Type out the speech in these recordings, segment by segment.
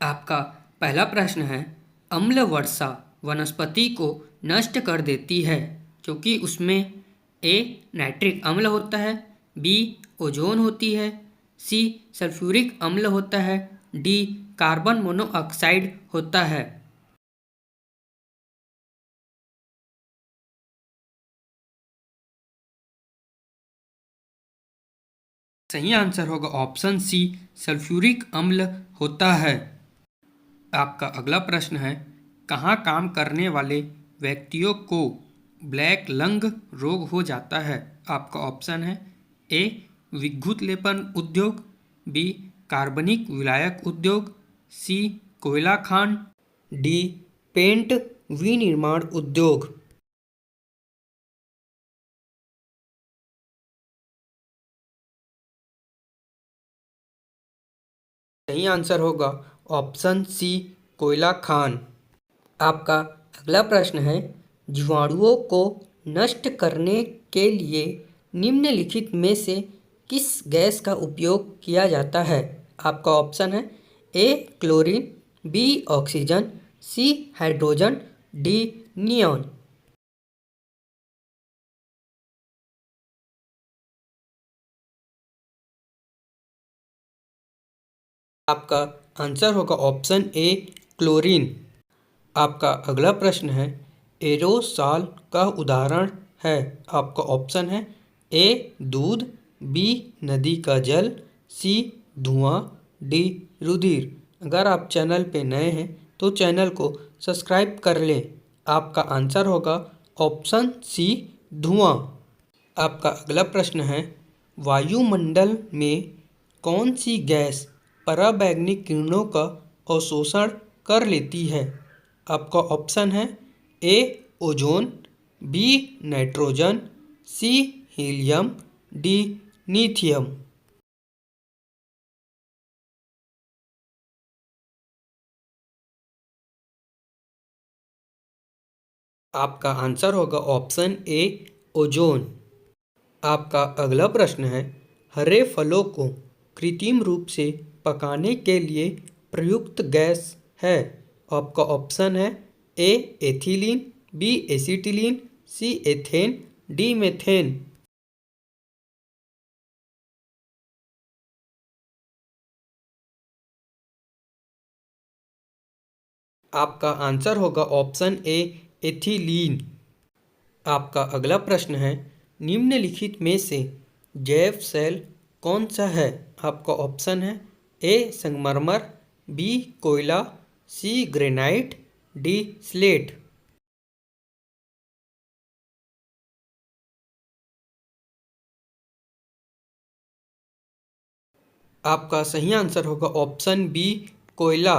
आपका पहला प्रश्न है, अम्ल वर्षा वनस्पति को नष्ट कर देती है क्योंकि उसमें ए नाइट्रिक अम्ल होता है, बी ओजोन होती है, सी सल्फ्यूरिक अम्ल होता है, डी कार्बन मोनोऑक्साइड होता है। सही आंसर होगा ऑप्शन सी, सल्फ्यूरिक अम्ल होता है। आपका अगला प्रश्न है, कहाँ काम करने वाले व्यक्तियों को ब्लैक लंग रोग हो जाता है? आपका ऑप्शन है ए विद्युत लेपन उद्योग, बी कार्बनिक विलायक उद्योग, सी कोयला खान, डी पेंट विनिर्माण उद्योग। सही आंसर होगा ऑप्शन सी, कोयला खान। आपका अगला प्रश्न है, जीवाणुओं को नष्ट करने के लिए निम्नलिखित में से किस गैस का उपयोग किया जाता है? आपका ऑप्शन है ए chlorine, B oxygen, C hydrogen, D neon. आपका आंसर होगा ऑप्शन ए क्लोरीन। आपका अगला प्रश्न है, एरोसॉल का उदाहरण है? आपका ऑप्शन है ए दूध, बी नदी का जल, सी धुआं, डी रुधिर। अगर आप चैनल पे नए हैं तो चैनल को सब्सक्राइब कर लें। आपका आंसर होगा ऑप्शन सी, धुआं। आपका अगला प्रश्न है, वायुमंडल में कौन सी गैस पराबैंगनी किरणों का अवशोषण कर लेती है? आपका ऑप्शन है ए ओजोन, बी नाइट्रोजन, सी हीलियम, डी लिथियम। आपका आंसर होगा ऑप्शन ए ओजोन। आपका अगला प्रश्न है, हरे फलों को कृत्रिम रूप से पकाने के लिए प्रयुक्त गैस है? आपका ऑप्शन है ए एथिलीन, बी एसिटिलीन, सी एथेन, डी मेथेन। आपका आंसर होगा ऑप्शन ए एथिलीन। आपका अगला प्रश्न है, निम्नलिखित में से जैव सेल कौन सा है? आपका ऑप्शन है ए संगमरमर, बी कोयला, सी ग्रेनाइट, डी स्लेट। आपका सही आंसर होगा ऑप्शन बी कोयला।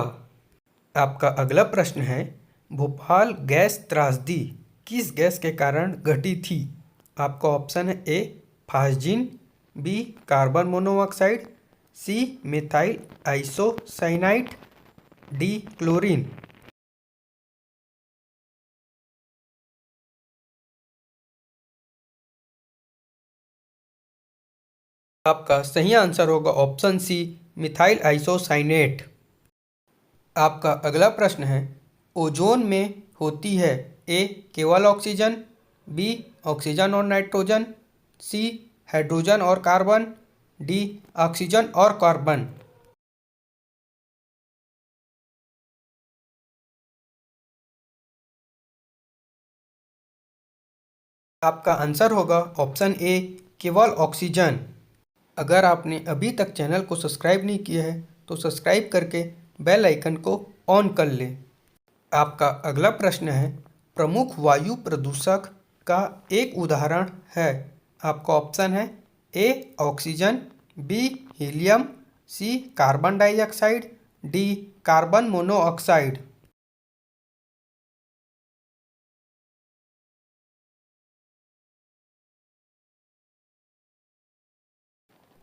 आपका अगला प्रश्न है, भोपाल गैस त्रासदी किस गैस के कारण घटी थी? आपका ऑप्शन है A phosgene, B carbon monoxide, C methyl isocyanide, D chlorine. आपका सही आंसर होगा ऑप्शन सी, मिथाइल आइसोसाइनेट। आपका अगला प्रश्न है, ओजोन में होती है ए केवल ऑक्सीजन, बी ऑक्सीजन और नाइट्रोजन, सी हाइड्रोजन और कार्बन, डी ऑक्सीजन और कार्बन। आपका आंसर होगा ऑप्शन ए, केवल ऑक्सीजन। अगर आपने अभी तक चैनल को सब्सक्राइब नहीं किया है तो सब्सक्राइब करके बेल आइकन को ऑन कर लें। आपका अगला प्रश्न है, प्रमुख वायु प्रदूषक का एक उदाहरण है? आपका ऑप्शन है A oxygen, B helium, C carbon dioxide, D carbon monoxide.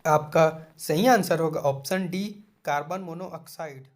आपका सही आंसर होगा ऑप्शन डी, कार्बन मोनोऑक्साइड।